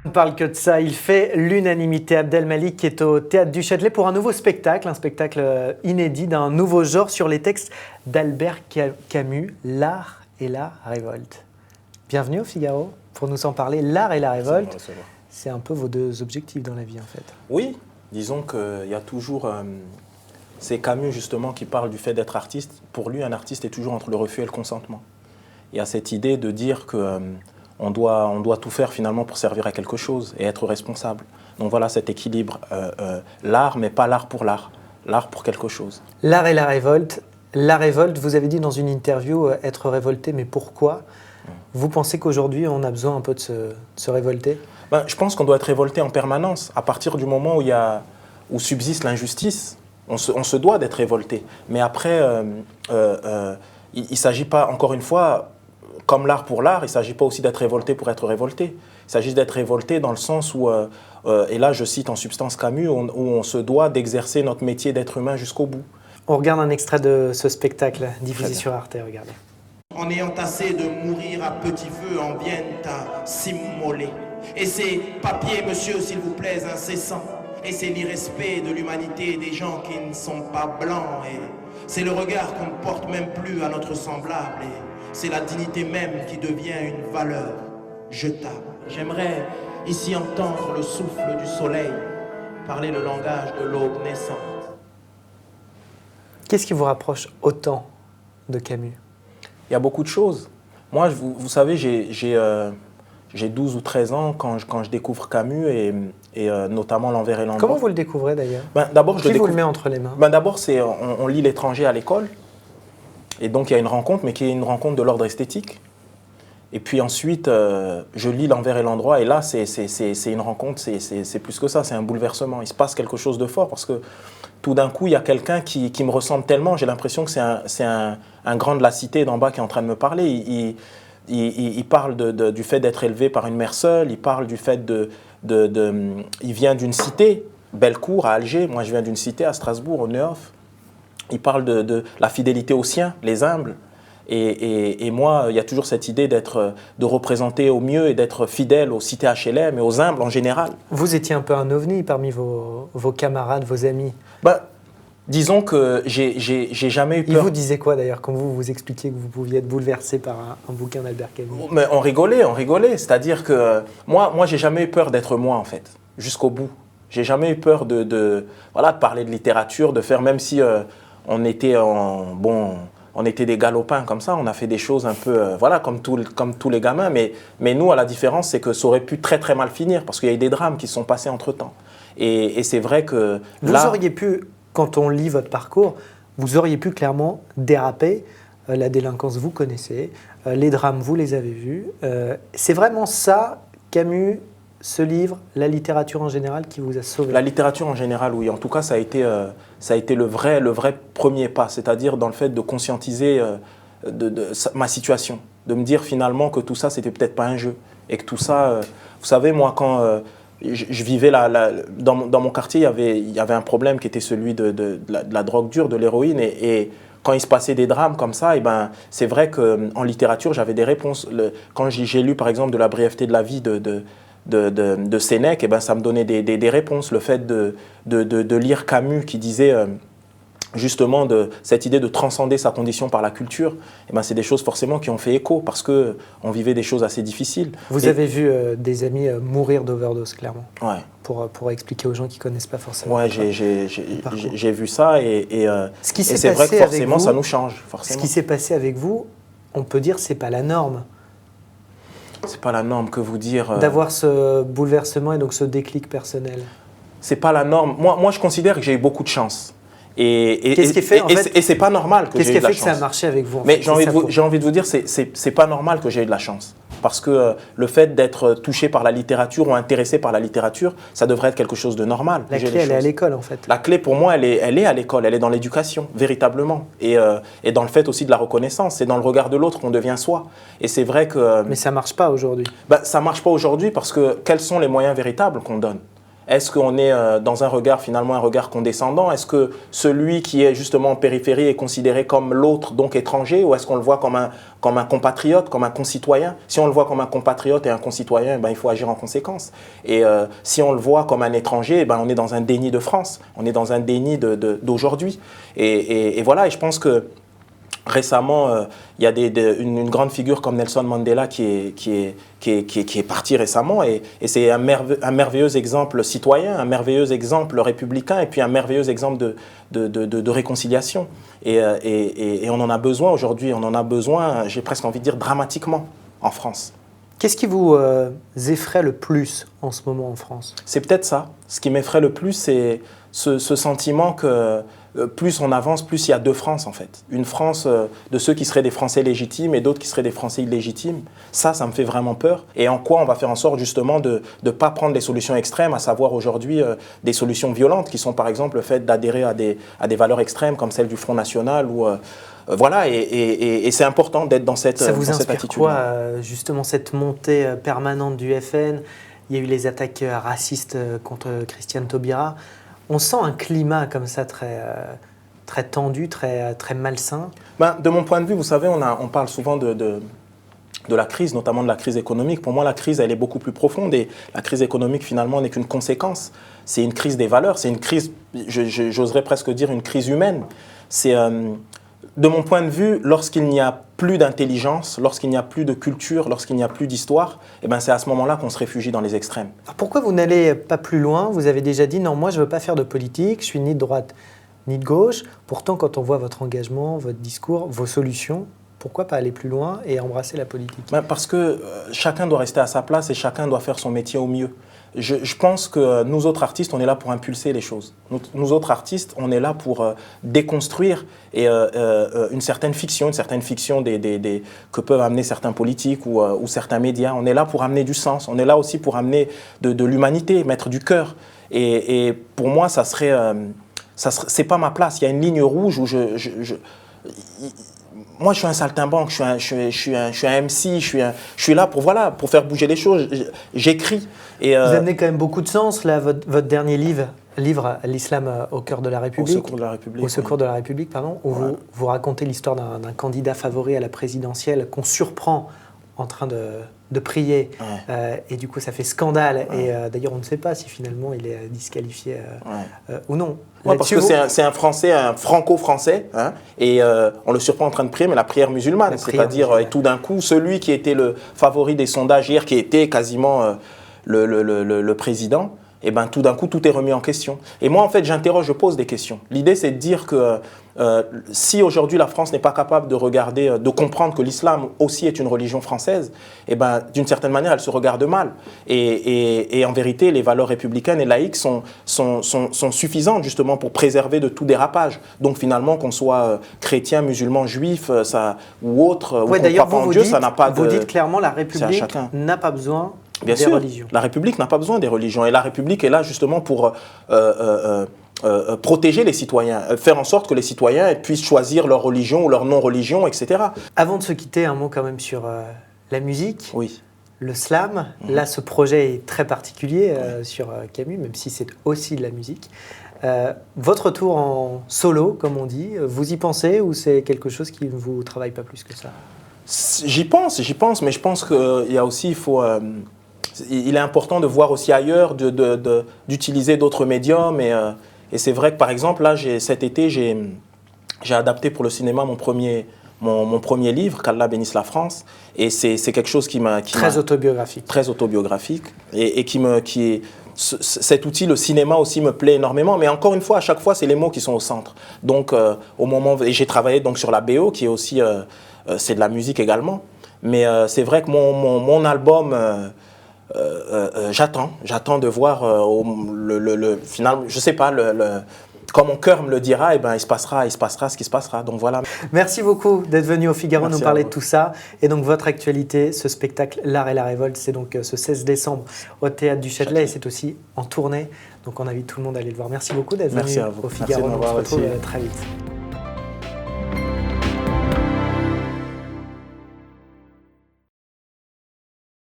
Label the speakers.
Speaker 1: On parle que de ça, il fait l'unanimité. Abdel Malik qui est au Théâtre du Châtelet pour un nouveau spectacle, un spectacle inédit d'un nouveau genre sur les textes d'Albert Camus, L'art et la révolte. Bienvenue au Figaro pour nous en parler. L'art et la révolte, c'est un peu vos deux objectifs dans la vie en fait.
Speaker 2: Oui, disons qu'il y a toujours... c'est Camus justement qui parle du fait d'être artiste. Pour lui, un artiste est toujours entre le refus et le consentement. Il y a cette idée de dire que... on doit tout faire finalement pour servir à quelque chose et être responsable. Donc voilà cet équilibre, l'art mais pas l'art pour l'art, l'art pour quelque chose.
Speaker 1: L'art et la révolte, vous avez dit dans une interview être révolté, mais pourquoi ? Vous pensez qu'aujourd'hui on a besoin un peu de se révolter ?
Speaker 2: Je pense qu'on doit être révolté en permanence. À partir du moment où subsiste l'injustice, on se doit d'être révolté. Mais après, il ne s'agit pas, encore une fois, comme l'art pour l'art, il ne s'agit pas aussi d'être révolté pour être révolté. Il s'agit d'être révolté dans le sens où, et là je cite en substance Camus, où on se doit d'exercer notre métier d'être humain jusqu'au bout.
Speaker 1: On regarde un extrait de ce spectacle diffusé sur Arte, regardez.
Speaker 3: En ayant assez de mourir à petit feu, en viennent à s'immoler. Et ces papiers, monsieur, s'il vous plaît, incessants. Et c'est l'irrespect de l'humanité des gens qui ne sont pas blancs. Et c'est le regard qu'on ne porte même plus à notre semblable. Et c'est la dignité même qui devient une valeur jetable. J'aimerais ici entendre le souffle du soleil, parler le langage de l'aube naissante.
Speaker 1: Qu'est-ce qui vous rapproche autant de Camus ?
Speaker 2: Il y a beaucoup de choses. Moi, vous savez, j'ai 12 ou 13 ans quand je découvre Camus et notamment L'Envers et l'Endroit.
Speaker 1: Comment vous le découvrez d'ailleurs ?
Speaker 2: Qui
Speaker 1: vous le met entre les mains ?
Speaker 2: D'abord, on lit L'étranger à l'école. Et donc, il y a une rencontre, mais qui est une rencontre de l'ordre esthétique. Et puis ensuite, je lis L'Envers et l'Endroit. Et là, c'est une rencontre, c'est plus que ça, c'est un bouleversement. Il se passe quelque chose de fort parce que tout d'un coup, il y a quelqu'un qui me ressemble tellement. J'ai l'impression que c'est un grand de la cité d'en bas qui est en train de me parler. Il parle du fait d'être élevé par une mère seule. Il parle du fait il vient d'une cité, Bellecour, à Alger. Moi, je viens d'une cité à Strasbourg, au Neuhof. Il parle de la fidélité aux siens, les humbles. Et moi, il y a toujours cette idée de représenter au mieux et d'être fidèle aux cités HLM et aux humbles en général.
Speaker 1: Vous étiez un peu un ovni parmi vos camarades, vos amis.
Speaker 2: Disons que j'ai jamais eu peur.
Speaker 1: Ils vous disaient quoi d'ailleurs quand vous expliquiez que vous pouviez être bouleversé par un bouquin d'Albert Camus ?
Speaker 2: Mais on rigolait. C'est-à-dire que moi, j'ai jamais eu peur d'être moi en fait, jusqu'au bout. J'ai jamais eu peur de parler de littérature, de faire, même si on était des galopins comme ça, on a fait des choses un peu, comme tous les gamins. Mais nous, à la différence, c'est que ça aurait pu très très mal finir parce qu'il y a eu des drames qui se sont passés entre-temps. Et c'est vrai que
Speaker 1: vous auriez pu, quand on lit votre parcours, vous auriez pu clairement déraper. La délinquance, vous connaissez. Les drames, vous les avez vus. C'est vraiment ça, Camus, ce livre, la littérature en général qui vous a sauvé?
Speaker 2: La littérature en général, oui. En tout cas, ça a été le vrai premier pas, c'est-à-dire dans le fait de conscientiser ma situation, de me dire finalement que tout ça, c'était peut-être pas un jeu. Et que tout ça, vous savez, moi, quand je vivais dans mon quartier, il y avait un problème qui était celui de la drogue dure, de l'héroïne. Et quand il se passait des drames comme ça, c'est vrai qu'en littérature, j'avais des réponses. Quand j'ai lu, par exemple, de La brièveté de la vie de Sénèque, ça me donnait des réponses. Le fait de lire Camus qui disait justement de cette idée de transcender sa condition par la culture, c'est des choses forcément qui ont fait écho parce qu'on vivait des choses assez difficiles.
Speaker 1: Vous avez vu des amis mourir d'overdose, clairement.
Speaker 2: Ouais.
Speaker 1: Pour expliquer aux gens qui ne connaissent pas forcément.
Speaker 2: Ouais, j'ai vu ça et c'est vrai que forcément ça nous change. Forcément.
Speaker 1: Ce qui s'est passé avec vous, on peut dire c'est pas la norme.
Speaker 2: C'est pas la norme, que vous dire.
Speaker 1: D'avoir ce bouleversement et donc ce déclic personnel.
Speaker 2: C'est pas la norme. Moi, je considère que j'ai eu beaucoup de chance.
Speaker 1: Qu'est-ce qui fait, en fait,
Speaker 2: et c'est pas normal que j'ai eu de la chance.
Speaker 1: Qu'est-ce qui a fait que ça a marché avec vous?
Speaker 2: Mais j'ai envie de vous dire, c'est pas normal que j'ai eu de la chance. Parce que le fait d'être touché par la littérature ou intéressé par la littérature, ça devrait être quelque chose de normal.
Speaker 1: La clé, elle est à l'école, en fait.
Speaker 2: La clé, pour moi, elle est à l'école, elle est dans l'éducation, véritablement. Et dans le fait aussi de la reconnaissance. C'est dans le regard de l'autre qu'on devient soi. Et c'est vrai que...
Speaker 1: Mais ça marche pas aujourd'hui.
Speaker 2: Ça marche pas aujourd'hui parce que quels sont les moyens véritables qu'on donne? Est-ce qu'on est dans un regard, finalement, un regard condescendant? Est-ce que celui qui est justement en périphérie est considéré comme l'autre, donc étranger, ou est-ce qu'on le voit comme un compatriote, comme un concitoyen? Si on le voit comme un compatriote et un concitoyen, ben, il faut agir en conséquence. Et si on le voit comme un étranger, ben, on est dans un déni de France, on est dans un déni d'aujourd'hui. Et voilà, et je pense que récemment, il y a une grande figure comme Nelson Mandela qui est parti récemment, et c'est un merveilleux exemple citoyen, un merveilleux exemple républicain, et puis un merveilleux exemple de réconciliation. Et on en a besoin aujourd'hui, on en a besoin, j'ai presque envie de dire, dramatiquement en France.
Speaker 1: Qu'est-ce qui vous effraie le plus en ce moment en France?
Speaker 2: C'est peut-être ça. Ce qui m'effraie le plus, c'est ce sentiment que plus on avance, plus il y a deux France en fait. Une France de ceux qui seraient des Français légitimes et d'autres qui seraient des Français illégitimes. Ça me fait vraiment peur. Et en quoi on va faire en sorte justement de ne pas prendre des solutions extrêmes, à savoir aujourd'hui des solutions violentes qui sont par exemple le fait d'adhérer à des valeurs extrêmes comme celle du Front National ou... voilà, et c'est important d'être dans cette attitude.
Speaker 1: Ça vous inspire quoi, justement, cette montée permanente du FN? Il y a eu les attaques racistes contre Christiane Taubira. On sent un climat comme ça très tendu, très malsain.
Speaker 2: Ben, de mon point de vue, vous savez, on parle souvent de la crise, notamment de la crise économique. Pour moi, la crise, elle est beaucoup plus profonde, et la crise économique, finalement, n'est qu'une conséquence. C'est une crise des valeurs, c'est une crise, j'oserais presque dire, une crise humaine. C'est... de mon point de vue, lorsqu'il n'y a plus d'intelligence, lorsqu'il n'y a plus de culture, lorsqu'il n'y a plus d'histoire, eh ben c'est à ce moment-là qu'on se réfugie dans les extrêmes.
Speaker 1: Alors pourquoi vous n'allez pas plus loin? Vous avez déjà dit, non, moi je ne veux pas faire de politique, je suis ni de droite ni de gauche. Pourtant, quand on voit votre engagement, votre discours, vos solutions, pourquoi pas aller plus loin et embrasser la politique?
Speaker 2: Ben parce que chacun doit rester à sa place et chacun doit faire son métier au mieux. Je pense que nous autres artistes, on est là pour impulser les choses. Nous autres artistes, on est là pour déconstruire une certaine fiction que peuvent amener certains politiques ou certains médias. On est là pour amener du sens. On est là aussi pour amener de l'humanité, mettre du cœur. Et pour moi, c'est pas ma place. Il y a une ligne rouge où moi, je suis un saltimbanque, je suis un MC, je suis là pour faire bouger les choses. J'écris.
Speaker 1: Vous amenez quand même beaucoup de sens, là, votre dernier livre, L'islam au cœur de la République.
Speaker 2: Au secours de la République.
Speaker 1: Au secours de la République, pardon, où vous racontez l'histoire d'un candidat favori à la présidentielle qu'on surprend en train de prier. Ouais. Et du coup, ça fait scandale. Ouais. Et d'ailleurs, on ne sait pas si finalement il est disqualifié ou non.
Speaker 2: Ouais, parce que c'est un Français, un franco-français, hein, et on le surprend en train de prier, mais la prière musulmane. C'est-à-dire, et tout d'un coup, celui qui était le favori des sondages hier, qui était quasiment le président, et ben tout d'un coup, tout est remis en question. Et moi, en fait, je pose des questions. L'idée, c'est de dire que si aujourd'hui la France n'est pas capable de regarder, de comprendre que l'islam aussi est une religion française, et ben d'une certaine manière, elle se regarde mal. Et en vérité, les valeurs républicaines et laïques sont suffisantes justement pour préserver de tout dérapage. Donc finalement, qu'on soit chrétien, musulman, juif, ou autre, ou qu'on ne croit pas en Dieu, ça n'a pas de...
Speaker 1: Vous dites clairement, la République n'a pas besoin
Speaker 2: Bien
Speaker 1: des
Speaker 2: sûr,
Speaker 1: religions.
Speaker 2: La République n'a pas besoin des religions. Et la République est là justement pour protéger les citoyens, faire en sorte que les citoyens puissent choisir leur religion ou leur non-religion, etc.
Speaker 1: Avant de se quitter, un mot quand même sur la musique.
Speaker 2: Oui.
Speaker 1: Le slam. Là, ce projet est très particulier sur Camus, même si c'est aussi de la musique. Votre tour en solo, comme on dit, vous y pensez ou c'est quelque chose qui ne vous travaille pas plus que ça?
Speaker 2: J'y pense, mais je pense qu'il y a aussi, il est important de voir aussi ailleurs, d'utiliser d'autres médiums. Et c'est vrai que par exemple, là, cet été, j'ai adapté pour le cinéma mon premier livre, Qu'Allah bénisse la France. Et c'est quelque chose qui m'a...
Speaker 1: Très autobiographique.
Speaker 2: Très autobiographique. Et cet outil, le cinéma aussi, me plaît énormément. Mais encore une fois, à chaque fois, c'est les mots qui sont au centre. Donc, et j'ai travaillé donc, sur la BO, qui est aussi... c'est de la musique également. Mais c'est vrai que mon album... j'attends de voir le final, je sais pas, quand mon cœur me le dira, et ben il se passera ce qui se passera. Donc voilà.
Speaker 1: Merci beaucoup d'être venu au Figaro nous parler de tout ça. Et donc votre actualité, ce spectacle L'Art et la Révolte, c'est donc ce 16 décembre au Théâtre du Châtelet et c'est aussi en tournée. Donc on invite tout le monde à aller le voir. Merci beaucoup d'être venu au Figaro. On se retrouve très vite.